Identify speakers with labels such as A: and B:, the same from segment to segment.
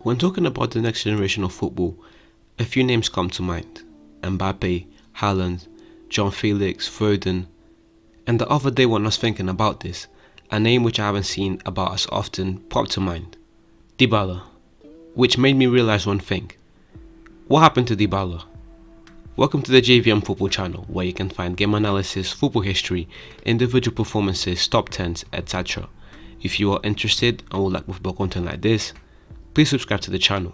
A: When talking about the next generation of football, a few names come to mind: Mbappe, Haaland, John Felix, Foden, and the other day when I was thinking about this, a name which I haven't seen about as often popped to mind: Dybala, which made me realise one thing. What happened to Dybala? Welcome to the JVM Football channel, where you can find game analysis, football history, individual performances, top 10s, etc. If you are interested and would like more football content like this, please subscribe to the channel.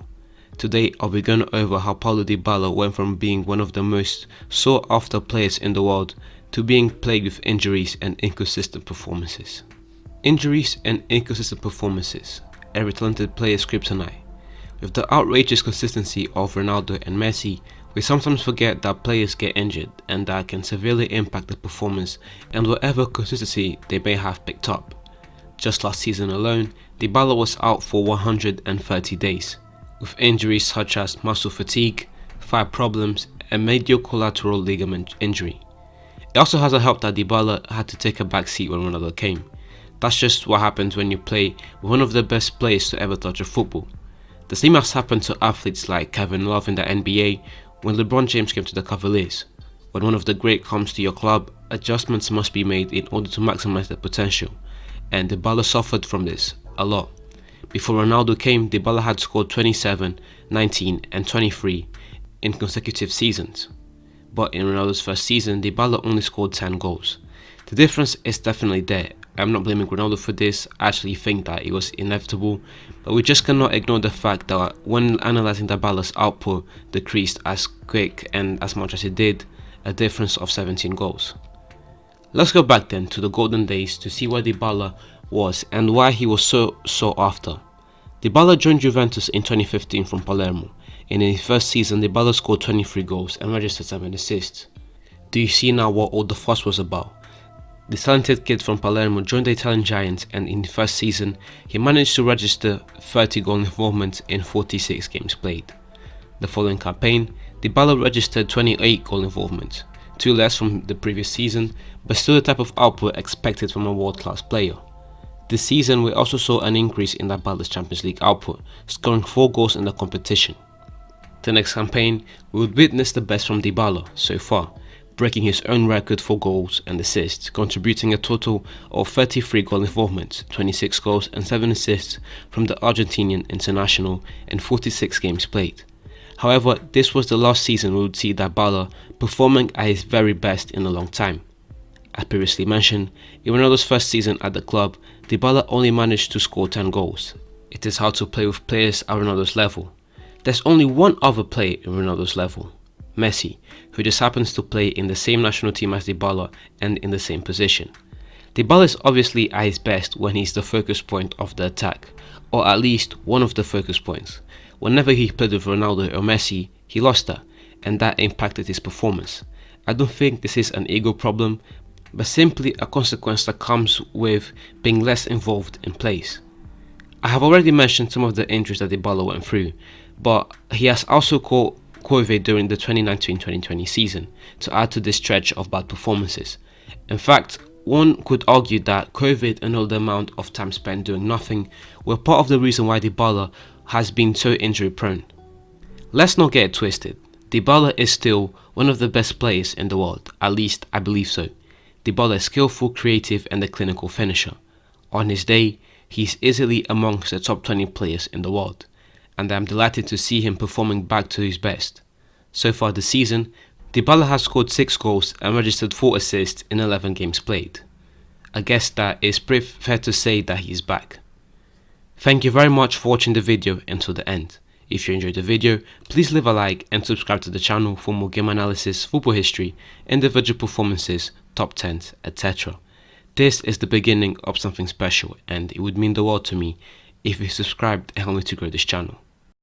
A: Today I'll be going over how Paulo Dybala went from being one of the most sought after players in the world to being plagued with injuries and inconsistent performances. Injuries and inconsistent performances, every talented player's kryptonite. With the outrageous consistency of Ronaldo and Messi, we sometimes forget that players get injured and that can severely impact the performance and whatever consistency they may have picked up. Just last season alone, Dybala was out for 130 days, with injuries such as muscle fatigue, thigh problems, and medial collateral ligament injury. It also hasn't helped that Dybala had to take a back seat when Ronaldo came. That's just what happens when you play with one of the best players to ever touch a football. The same has happened to athletes like Kevin Love in the NBA when LeBron James came to the Cavaliers. When one of the great comes to your club, adjustments must be made in order to maximize their potential, and Dybala suffered from this a lot. Before Ronaldo came, Dybala had scored 27, 19 and 23 in consecutive seasons. But in Ronaldo's first season, Dybala only scored 10 goals. The difference is definitely there. I'm not blaming Ronaldo for this. I actually think that it was inevitable, but we just cannot ignore the fact that when analysing Dybala's output decreased as quick and as much as it did, a difference of 17 goals. Let's go back then to the golden days to see where Dybala was and why he was so sought after. Dybala joined Juventus in 2015 from Palermo. In his first season, Dybala scored 23 goals and registered 7 assists. Do you see now what all the fuss was about? The talented kid from Palermo joined the Italian Giants, and in his first season, he managed to register 30 goal involvements in 46 games played. The following campaign, Dybala registered 28 goal involvements, 2 less from the previous season, but still the type of output expected from a world-class player. This season, we also saw an increase in Dybala's Champions League output, scoring 4 goals in the competition. The next campaign, we would witness the best from Dybala so far, breaking his own record for goals and assists, contributing a total of 33 goal involvements, 26 goals and 7 assists from the Argentinian international in 46 games played. However, this was the last season we would see Dybala performing at his very best in a long time. As previously mentioned, in Ronaldo's first season at the club, Dybala only managed to score 10 goals. It is hard to play with players at Ronaldo's level. There's only one other player in Ronaldo's level: Messi, who just happens to play in the same national team as Dybala and in the same position. Dybala is obviously at his best when he's the focus point of the attack, or at least one of the focus points. Whenever he played with Ronaldo or Messi, he lost that, and that impacted his performance. I don't think this is an ego problem, but simply a consequence that comes with being less involved in plays. I have already mentioned some of the injuries that Dybala went through, but he has also caught COVID during the 2019-2020 season to add to this stretch of bad performances. In fact, one could argue that COVID and all the amount of time spent doing nothing were part of the reason why Dybala has been so injury prone. Let's not get it twisted. Dybala is still one of the best players in the world, at least I believe so. Dybala is skillful, creative and a clinical finisher. On his day, he's easily amongst the top 20 players in the world, and I'm delighted to see him performing back to his best. So far this season, Dybala has scored 6 goals and registered 4 assists in 11 games played. I guess that it's pretty fair to say that he is back. Thank you very much for watching the video until the end. If you enjoyed the video, please leave a like and subscribe to the channel for more game analysis, football history, individual performances, top 10s, etc. This is the beginning of something special, and it would mean the world to me if you subscribed and helped me to grow this channel.